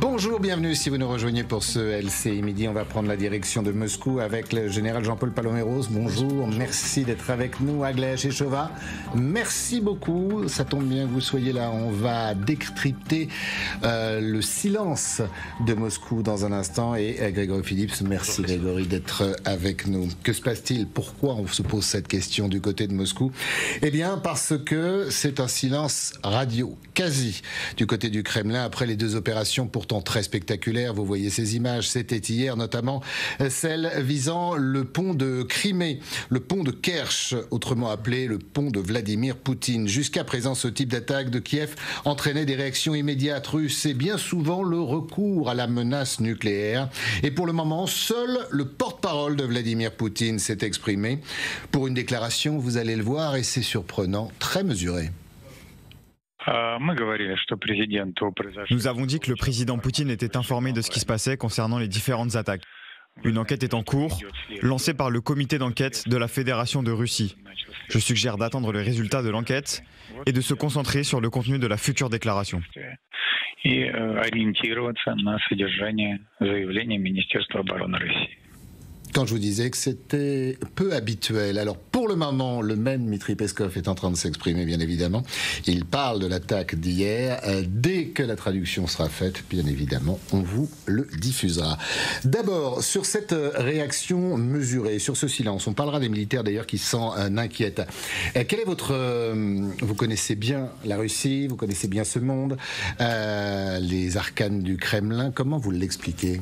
Bonjour, bienvenue si vous nous rejoignez pour ce LCI Midi. On va prendre la direction de Moscou avec le général Jean-Paul Paloméros. Bonjour, merci d'être avec nous. Aglaé Chechova, merci beaucoup. Ça tombe bien que vous soyez là. On va décrypter le silence de Moscou dans un instant. Et Grégory Phillips, merci Grégory d'être avec nous. Que se passe-t-il? Pourquoi on se pose cette question du côté de Moscou? Eh bien, parce que c'est un silence radio, quasi, du côté du Kremlin après les deux opérations pourtant très spectaculaires. Vous voyez ces images, c'était hier notamment celle visant le pont de Crimée, le pont de Kerch, autrement appelé le pont de Vladimir Poutine. Jusqu'à présent, ce type d'attaque de Kiev entraînait des réactions immédiates russes et bien souvent le recours à la menace nucléaire. Et pour le moment, seul le porte-parole de Vladimir Poutine s'est exprimé pour une déclaration, vous allez le voir, et c'est surprenant, très mesurée. Nous avons dit que le président Poutine était informé de ce qui se passait concernant les différentes attaques. Une enquête est en cours, lancée par le comité d'enquête de la Fédération de Russie. Je suggère d'attendre le résultat de l'enquête et de se concentrer sur le contenu de la future déclaration. Quand je vous disais que c'était peu habituel. Alors pour le moment, le même Dmitri Peskov est en train de s'exprimer, bien évidemment. Il parle de l'attaque d'hier. Dès que la traduction sera faite, bien évidemment, on vous le diffusera. D'abord, sur cette réaction mesurée, sur ce silence, on parlera des militaires d'ailleurs qui s'en inquiètent. Quel est votre... vous connaissez bien la Russie, vous connaissez bien ce monde, les arcanes du Kremlin. Comment vous l'expliquez ?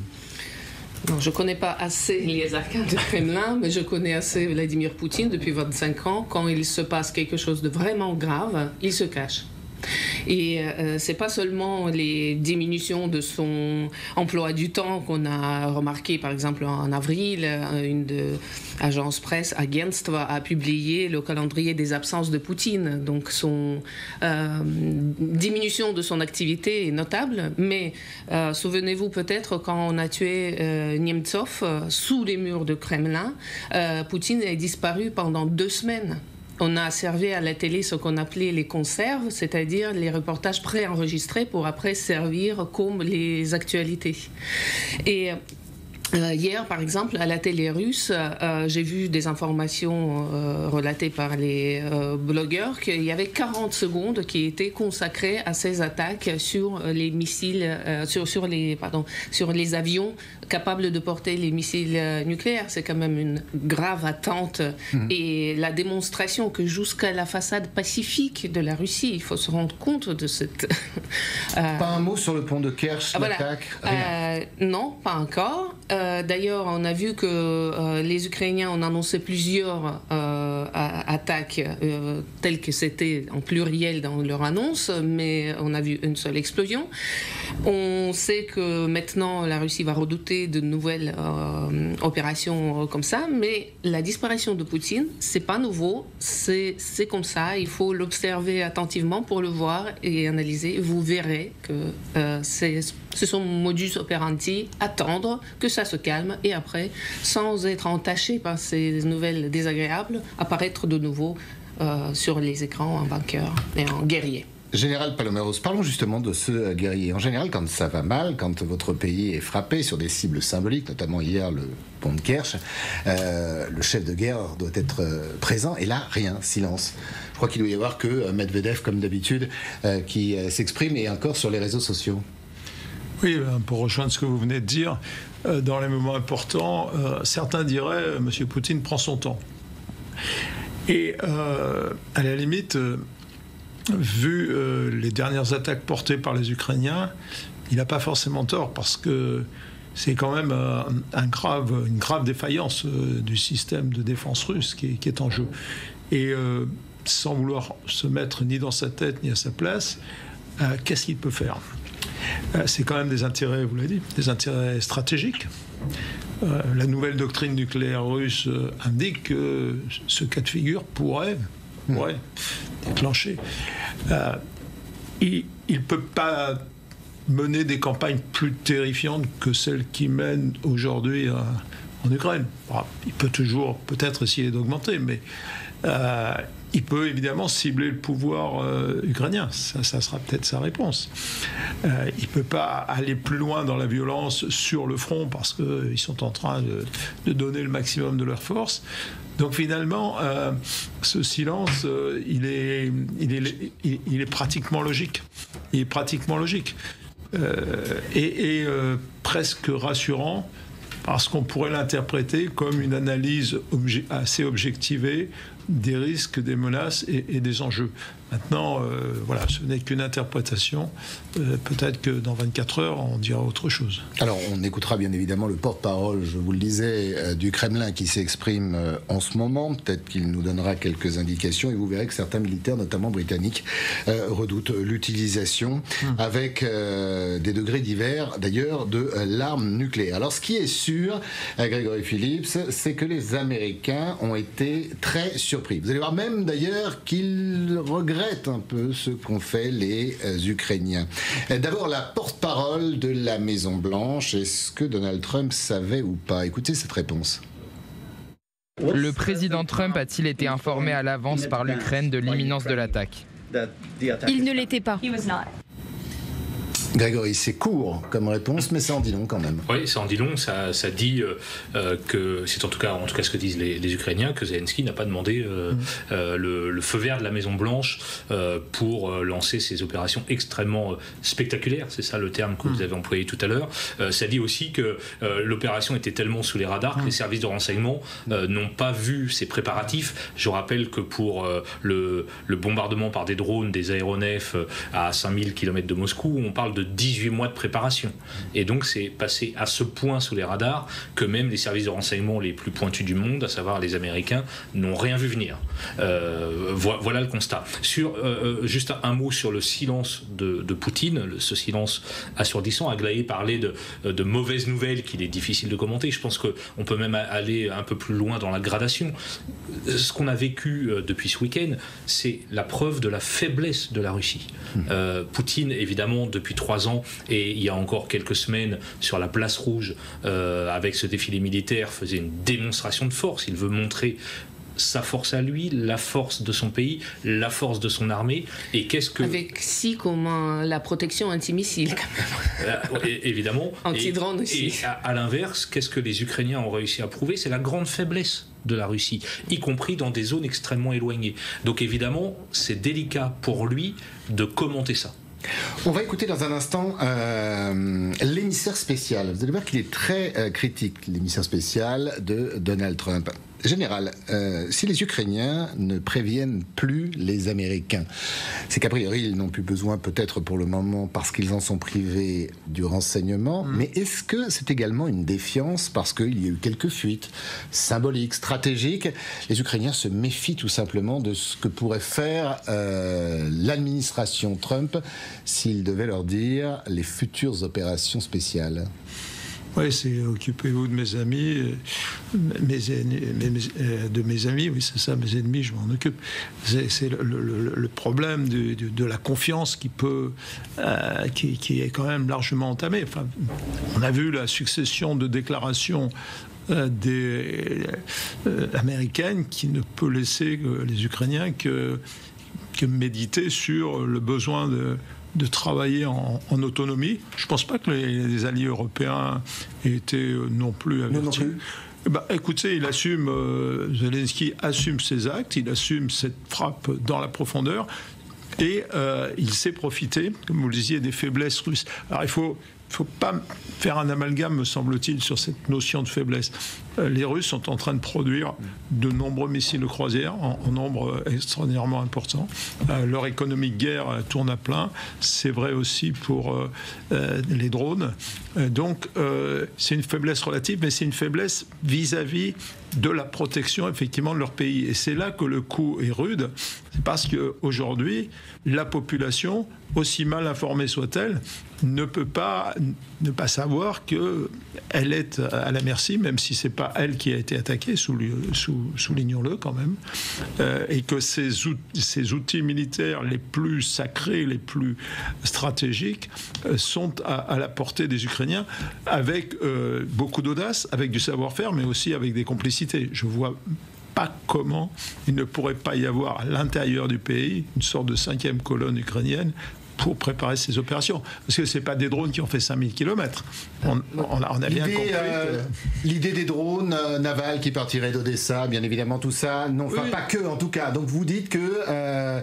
Non, je ne connais pas assez les arcanes du Kremlin, mais je connais assez Vladimir Poutine depuis 25 ans. Quand il se passe quelque chose de vraiment grave, il se cache. Et c'est pas seulement les diminutions de son emploi du temps qu'on a remarqué, par exemple en avril, une agence presse, Agentство, a publié le calendrier des absences de Poutine. Donc son diminution de son activité est notable, mais souvenez-vous peut-être quand on a tué Nemtsov sous les murs de Kremlin, Poutine est disparu pendant 2 semaines. On a servi à la télé ce qu'on appelait les conserves, c'est-à-dire les reportages préenregistrés pour après servir comme les actualités. Et hier, par exemple, à la télé russe, j'ai vu des informations relatées par les blogueurs qu'il y avait 40 secondes qui étaient consacrées à ces attaques sur les missiles, sur les avions capables de porter les missiles nucléaires. C'est quand même une grave attente. Et la démonstration que jusqu'à la façade pacifique de la Russie, il faut se rendre compte de cette... Pas un mot sur le pont de Kerch, l'attaque? Non, pas encore. D'ailleurs, on a vu que les Ukrainiens ont annoncé plusieurs attaques telles que c'était en pluriel dans leur annonce, mais on a vu une seule explosion. On sait que maintenant la Russie va redouter de nouvelles opérations comme ça, mais la disparition de Poutine, c'est pas nouveau, c'est comme ça. Il faut l'observer attentivement pour le voir et analyser. Vous verrez que c'est son modus operandi, attendre que ça se calme et après, sans être entaché par ces nouvelles désagréables, apparaître de nouveau sur les écrans en vainqueur et en guerrier. Général Paloméros, parlons justement de ce guerrier. En général, quand ça va mal, quand votre pays est frappé sur des cibles symboliques, notamment hier le pont de Kerch, le chef de guerre doit être présent, et là, rien, silence. Je crois qu'il doit y avoir que Medvedev, comme d'habitude, qui s'exprime, et encore sur les réseaux sociaux. Oui, pour rejoindre ce que vous venez de dire, dans les moments importants, certains diraient « M. Poutine prend son temps ». Et à la limite, vu les dernières attaques portées par les Ukrainiens, il n'a pas forcément tort, parce que c'est quand même une grave défaillance du système de défense russe qui est en jeu. Et sans vouloir se mettre ni dans sa tête ni à sa place, qu'est-ce qu'il peut faire ? C'est quand même des intérêts, vous l'avez dit, des intérêts stratégiques. La nouvelle doctrine nucléaire russe indique que ce cas de figure pourrait déclencher. Il ne peut pas mener des campagnes plus terrifiantes que celles qui mènent aujourd'hui en Ukraine. Il peut toujours peut-être essayer d'augmenter, mais il peut évidemment cibler le pouvoir ukrainien. Ça sera peut-être sa réponse. Il ne peut pas aller plus loin dans la violence sur le front parce qu'ils sont en train de donner le maximum de leur force. Donc finalement, ce silence, il est pratiquement logique. Il est pratiquement logique. Et presque rassurant, parce qu'on pourrait l'interpréter comme une analyse assez objectivée des risques, des menaces et des enjeux. Maintenant, voilà, ce n'est qu'une interprétation. Peut-être que dans 24 heures, on dira autre chose. Alors, on écoutera bien évidemment le porte-parole, je vous le disais, du Kremlin qui s'exprime en ce moment. Peut-être qu'il nous donnera quelques indications et vous verrez que certains militaires, notamment britanniques, redoutent l'utilisation avec des degrés divers, d'ailleurs, de l'arme nucléaire. Alors, ce qui est sûr, Grégory Phillips, c'est que les Américains ont été très surpris. Vous allez voir même, d'ailleurs, qu'ils regrettent un peu ce qu'ont fait les Ukrainiens. D'abord, la porte-parole de la Maison-Blanche. Est-ce que Donald Trump savait ou pas? Écoutez cette réponse. Le président Trump a-t-il été informé à l'avance par l'Ukraine de l'imminence de l'attaque? Il ne l'était pas. Grégory, c'est court comme réponse, mais ça en dit long quand même. Oui, ça en dit long. Ça dit que c'est en tout cas ce que disent les Ukrainiens, que Zelensky n'a pas demandé le feu vert de la Maison-Blanche pour lancer ces opérations extrêmement spectaculaires. C'est ça le terme que vous avez employé tout à l'heure. Ça dit aussi que l'opération était tellement sous les radars que les services de renseignement n'ont pas vu ces préparatifs. Je rappelle que pour le bombardement par des drones, des aéronefs à 5000 km de Moscou, on parle de 18 mois de préparation. Et donc c'est passé à ce point sous les radars que même les services de renseignement les plus pointus du monde, à savoir les Américains, n'ont rien vu venir. Voilà le constat. Juste un mot sur le silence de Poutine, ce silence assourdissant. Aglaé parlait de mauvaises nouvelles qu'il est difficile de commenter. Je pense qu'on peut même aller un peu plus loin dans la gradation. Ce qu'on a vécu depuis ce week-end, c'est la preuve de la faiblesse de la Russie. Poutine, évidemment, depuis 3 ans, et il y a encore quelques semaines, sur la place rouge, avec ce défilé militaire, faisait une démonstration de force. Il veut montrer sa force à lui, la force de son pays, la force de son armée. Et qu'est-ce que... Avec comme la protection antimissile, quand même. Évidemment. Anti-drone aussi. Et à l'inverse, qu'est-ce que les Ukrainiens ont réussi à prouver? C'est la grande faiblesse de la Russie, y compris dans des zones extrêmement éloignées. Donc évidemment, c'est délicat pour lui de commenter ça. On va écouter dans un instant l'émissaire spécial. Vous allez voir qu'il est très critique, l'émissaire spécial de Donald Trump. Général, si les Ukrainiens ne préviennent plus les Américains, c'est qu'a priori ils n'ont plus besoin peut-être pour le moment parce qu'ils en sont privés du renseignement, mais est-ce que c'est également une défiance parce qu'il y a eu quelques fuites symboliques, stratégiques? Les Ukrainiens se méfient tout simplement de ce que pourrait faire l'administration Trump s'il devait leur dire les futures opérations spéciales. Oui, c'est occupez-vous de mes amis, de mes amis, oui, c'est ça, mes ennemis, je m'en occupe. C'est le problème de la confiance qui est quand même largement entamée. Enfin, on a vu la succession de déclarations américaines qui ne peut laisser les Ukrainiens que méditer sur le besoin de travailler en autonomie. Je ne pense pas que les alliés européens aient été non plus avertis. Écoutez, Zelensky assume ses actes, il assume cette frappe dans la profondeur et il sait profiter, comme vous le disiez, des faiblesses russes. Alors il faut pas faire un amalgame, me semble-t-il, sur cette notion de faiblesse. Les Russes sont en train de produire de nombreux missiles de croisière en nombre extraordinairement important. Leur économie de guerre tourne à plein. C'est vrai aussi pour les drones. Donc, c'est une faiblesse relative, mais c'est une faiblesse vis-à-vis de la protection, effectivement, de leur pays. Et c'est là que le coup est rude. C'est parce qu'aujourd'hui, la population, aussi mal informée soit-elle, ne peut pas ne pas savoir qu'elle est à la merci, même si ce n'est pas elle qui a été attaquée, soulignons-le quand même, et que ces outils militaires les plus sacrés, les plus stratégiques, sont à la portée des Ukrainiens, avec beaucoup d'audace, avec du savoir-faire, mais aussi avec des complicités. Je vois pas comment il ne pourrait pas y avoir à l'intérieur du pays une sorte de 5e colonne ukrainienne pour préparer ces opérations. Parce que ce n'est pas des drones qui ont fait 5000 km. On a bien compris. L'idée des drones navals qui partiraient d'Odessa, bien évidemment, tout ça, non, enfin, pas que en tout cas. Donc vous dites que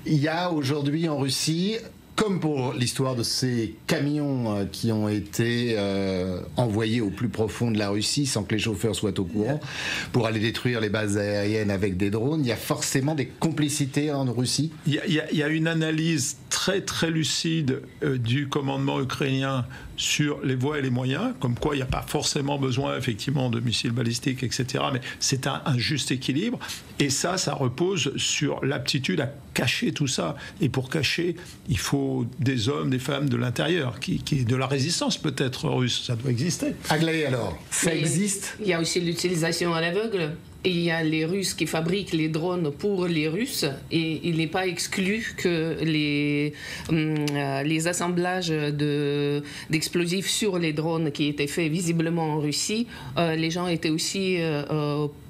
il y a aujourd'hui en Russie, comme pour l'histoire de ces camions qui ont été envoyés au plus profond de la Russie sans que les chauffeurs soient au courant, pour aller détruire les bases aériennes avec des drones, il y a forcément des complicités en Russie. Il y a une analyse très très lucide du commandement ukrainien sur les voies et les moyens, comme quoi il n'y a pas forcément besoin effectivement de missiles balistiques, etc. Mais c'est un juste équilibre. Et ça repose sur l'aptitude à cacher tout ça. Et pour cacher, il faut des hommes, des femmes de l'intérieur, qui de la résistance peut-être russe. Ça doit exister. Aglaé alors, ça existe. Il y a aussi l'utilisation à l'aveugle. Et il y a les Russes qui fabriquent les drones pour les Russes, et il n'est pas exclu que les assemblages d'explosifs sur les drones qui étaient faits visiblement en Russie, les gens étaient aussi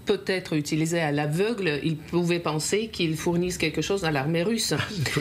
peut-être utilisés à l'aveugle. Ils pouvaient penser qu'ils fournissent quelque chose à l'armée russe.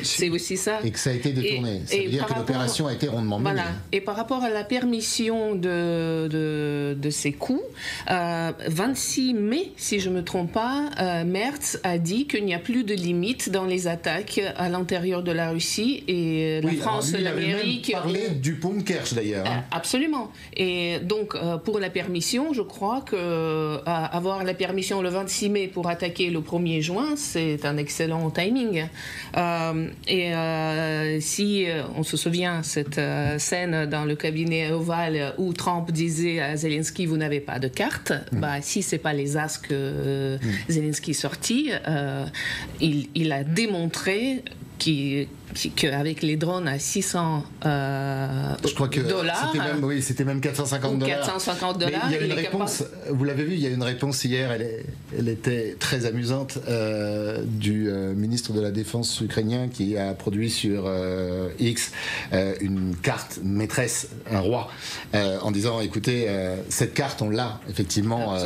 C'est aussi ça. Et que ça a été détourné. Ça veut dire que l'opération a été rondement menée. Voilà. Et par rapport à la permission de ces coups, 26 mai, si je ne me trompe pas, Merz a dit qu'il n'y a plus de limite dans les attaques à l'intérieur de la Russie, et la France, l'Amérique... Il avait même parlé du pont de Kerch d'ailleurs. Absolument. Et donc, pour la permission, je crois que avoir la permission le 26 mai pour attaquer le 1er juin, c'est un excellent timing. Si on se souvient cette scène dans le cabinet ovale où Trump disait à Zelensky, vous n'avez pas de carte, si c'est pas les as que Zelensky sortit, il a démontré qu'avec les drones à 600 je crois que dollars, c'était même 450 dollars. 450 dollars. Mais il y a une réponse. Vous l'avez vu, il y a une réponse hier. Elle était très amusante du ministre de la Défense ukrainien qui a produit sur X une carte maîtresse, un roi, en disant écoutez, cette carte on l'a effectivement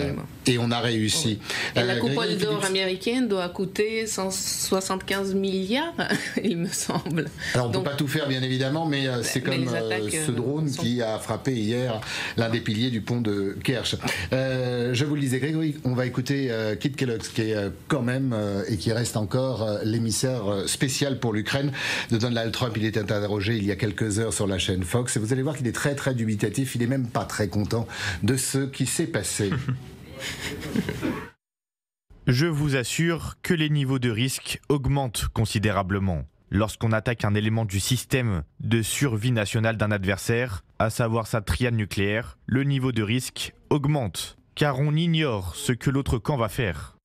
et on a réussi. Et la coupole d'or américaine doit coûter 175 milliards, il me semble. Alors on ne peut pas tout faire bien évidemment, mais c'est comme ce drone qui a frappé hier l'un des piliers du pont de Kerch. Je vous le disais Grégory, on va écouter Kit Kellogg qui est quand même et qui reste encore l'émissaire spécial pour l'Ukraine de Donald Trump. Il était interrogé il y a quelques heures sur la chaîne Fox et vous allez voir qu'il est très très dubitatif, il n'est même pas très content de ce qui s'est passé. Je vous assure que les niveaux de risque augmentent considérablement lorsqu'on attaque un élément du système de survie nationale d'un adversaire, à savoir sa triade nucléaire. Le niveau de risque augmente, car on ignore ce que l'autre camp va faire.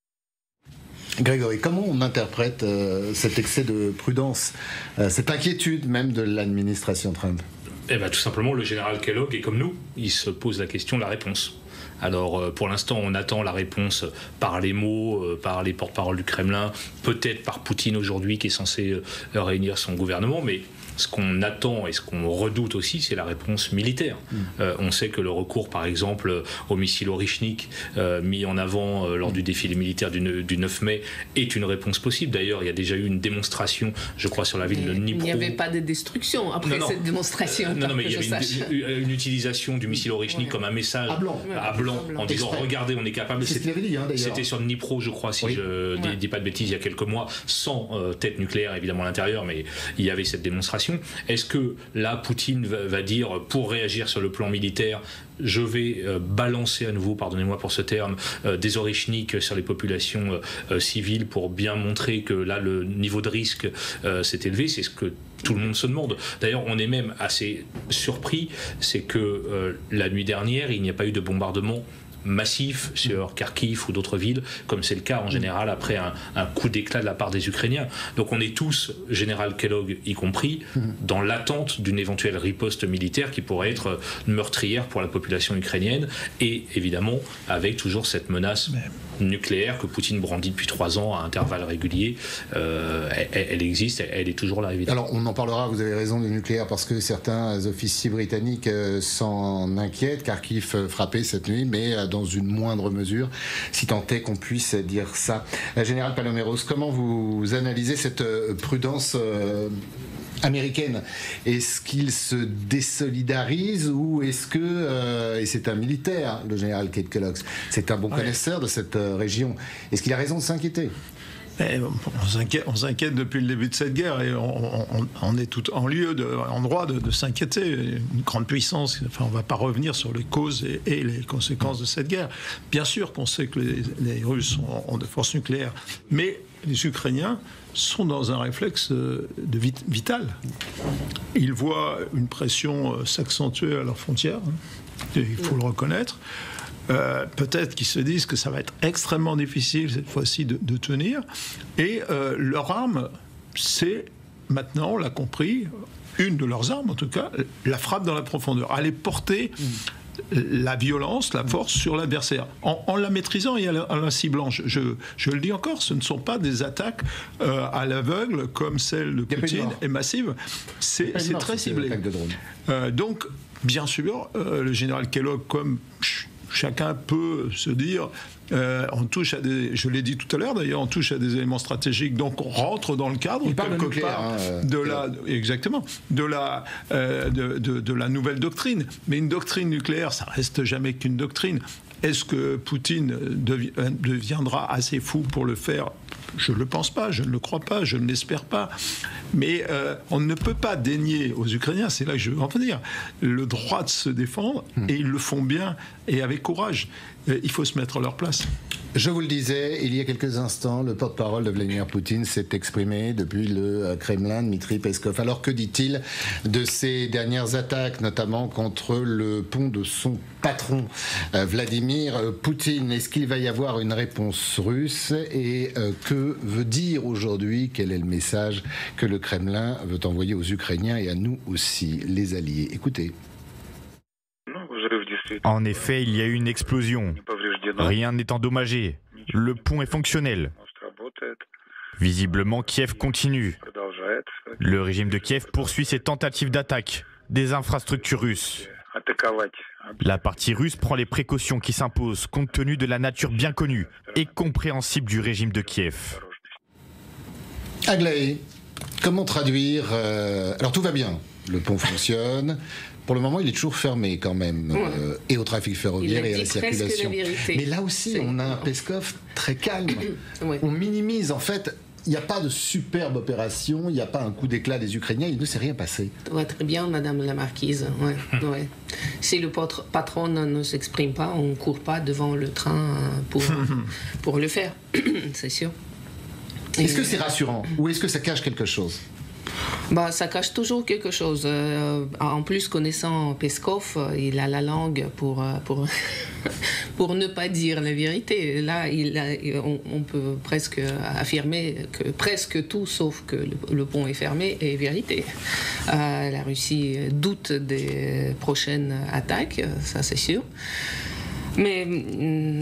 Grégory, comment on interprète cet excès de prudence, cette inquiétude même de l'administration Trump ? Tout simplement, le général Kellogg est comme nous, il se pose la question de la réponse. Alors pour l'instant on attend la réponse par les mots, par les porte-paroles du Kremlin, peut-être par Poutine aujourd'hui qui est censé réunir son gouvernement, mais ce qu'on attend et ce qu'on redoute aussi, c'est la réponse militaire. On sait que le recours, par exemple, au missile Orychnik mis en avant lors du défilé militaire du 9 mai est une réponse possible. D'ailleurs, il y a déjà eu une démonstration, je crois, sur la ville de Dnipro. Il n'y avait pas de destruction après cette démonstration. Non, mais il y avait une utilisation du missile Orychnik comme un message à blanc en disant regardez, on est capable. C'était sur Dnipro, je crois, si je ne dis pas de bêtises, il y a quelques mois, sans tête nucléaire évidemment à l'intérieur, mais il y avait cette démonstration. Est-ce que là, Poutine va dire, pour réagir sur le plan militaire, je vais balancer à nouveau, pardonnez-moi pour ce terme, des Orychnik sur les populations civiles pour bien montrer que là, le niveau de risque s'est élevé? C'est ce que tout le monde se demande. D'ailleurs, on est même assez surpris, c'est que la nuit dernière, il n'y a pas eu de bombardement massif sur Kharkiv ou d'autres villes, comme c'est le cas en général après un coup d'éclat de la part des Ukrainiens. Donc on est tous, général Kellogg y compris, dans l'attente d'une éventuelle riposte militaire qui pourrait être meurtrière pour la population ukrainienne, et évidemment avec toujours cette menace nucléaire que Poutine brandit depuis 3 ans à intervalles réguliers, elle existe, elle est toujours là, évidemment. Alors on en parlera, vous avez raison, du nucléaire, parce que certains officiers britanniques s'en inquiètent. Kharkiv frappé cette nuit, mais dans une moindre mesure, si tant est qu'on puisse dire ça. Général Paloméros, comment vous analysez cette prudence américaine? Est-ce qu'il se désolidarise ou est-ce que, et c'est un militaire, le général Keith Kellogg, c'est un bon connaisseur de cette région, est-ce qu'il a raison de s'inquiéter? On s'inquiète depuis le début de cette guerre et on est tout en droit de s'inquiéter. Une grande puissance, on ne va pas revenir sur les causes et les conséquences de cette guerre. Bien sûr qu'on sait que les Russes ont de forces nucléaires, mais les Ukrainiens sont dans un réflexe vital. Ils voient une pression s'accentuer à leurs frontières, il faut le reconnaître. Peut-être qu'ils se disent que ça va être extrêmement difficile cette fois-ci de tenir. Et leur arme, c'est maintenant, on l'a compris, une de leurs armes en tout cas, la frappe dans la profondeur. Aller porter la violence, la force sur l'adversaire, en la maîtrisant et en la ciblant. Je le dis encore, ce ne sont pas des attaques à l'aveugle comme celle de Poutine et massive. C'est très ciblé. Donc, bien sûr, le général Kellogg, comme chacun peut se dire, on touche à des, je l'ai dit tout à l'heure d'ailleurs, on touche à des éléments stratégiques, donc on rentre dans le cadre quelque part de la, exactement, de la nouvelle doctrine. Mais une doctrine nucléaire, ça reste jamais qu'une doctrine. Est-ce que Poutine deviendra assez fou pour le faire ? Je ne le pense pas, je ne le crois pas, je ne l'espère pas. Mais on ne peut pas dénier aux Ukrainiens, c'est là que je veux en venir, le droit de se défendre, et ils le font bien et avec courage. Il faut se mettre à leur place. Je vous le disais, il y a quelques instants, le porte-parole de Vladimir Poutine s'est exprimé depuis le Kremlin, Dmitri Peskov. Alors que dit-il de ces dernières attaques, notamment contre le pont de son patron, Vladimir Poutine? Est-ce qu'il va y avoir une réponse russe? Et que veut dire aujourd'hui, quel est le message que le Kremlin veut envoyer aux Ukrainiens et à nous aussi, les alliés? Écoutez. En effet, il y a eu une explosion. Rien n'est endommagé. Le pont est fonctionnel. Visiblement, Kiev continue. Le régime de Kiev poursuit ses tentatives d'attaque des infrastructures russes. La partie russe prend les précautions qui s'imposent compte tenu de la nature bien connue et compréhensible du régime de Kiev. Aglaé, comment traduire alors tout va bien, le pont fonctionne. Pour le moment, il est toujours fermé quand même, et au trafic ferroviaire et à la circulation. Mais là aussi, on a un Peskov très calme. On minimise, en fait, il n'y a pas de superbe opération, il n'y a pas un coup d'éclat des Ukrainiens, il ne s'est rien passé. Très bien, Madame la Marquise. Ouais. Si le patron ne s'exprime pas, on ne court pas devant le train pour le faire, c'est sûr. Est-ce que c'est rassurant ou est-ce que ça cache quelque chose ? Ça cache toujours quelque chose. En plus, connaissant Peskov, il a la langue pour ne pas dire la vérité. Là, on peut presque affirmer que presque tout, sauf que le pont est fermé, est vérité. La Russie doute des prochaines attaques, ça c'est sûr. Mais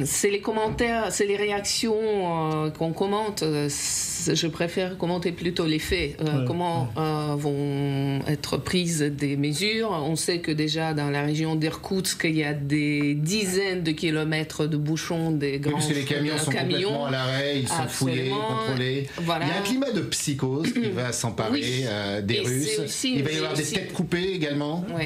c'est les commentaires, c'est les réactions qu'on commente. Je préfère commenter plutôt les faits. Comment vont être prises des mesures. On sait que déjà dans la région d'Irkoutsk, il y a des dizaines de kilomètres de bouchons, des grands parce que les camions sont complètement à l'arrêt, ils sont fouillés, contrôlés. Voilà. Il y a un climat de psychose qui va s'emparer des Russes. Il va y avoir des têtes coupées également. Oui.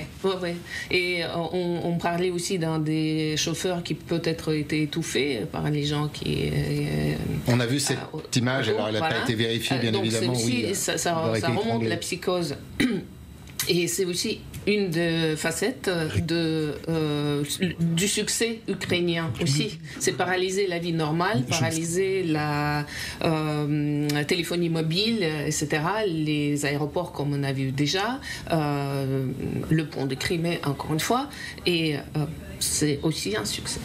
Et on parlait aussi d'un des chauffeurs qui peut-être été étouffé par les gens qui... on a vu cette image, alors elle n'a pas été vérifiée, bien évidemment. Aussi, ça remonte la psychose. Et c'est aussi une des facettes du succès ukrainien aussi. C'est paralyser la vie normale, paralyser la téléphonie mobile, etc. Les aéroports, comme on a vu déjà, le pont de Crimée, encore une fois, et c'est aussi un succès.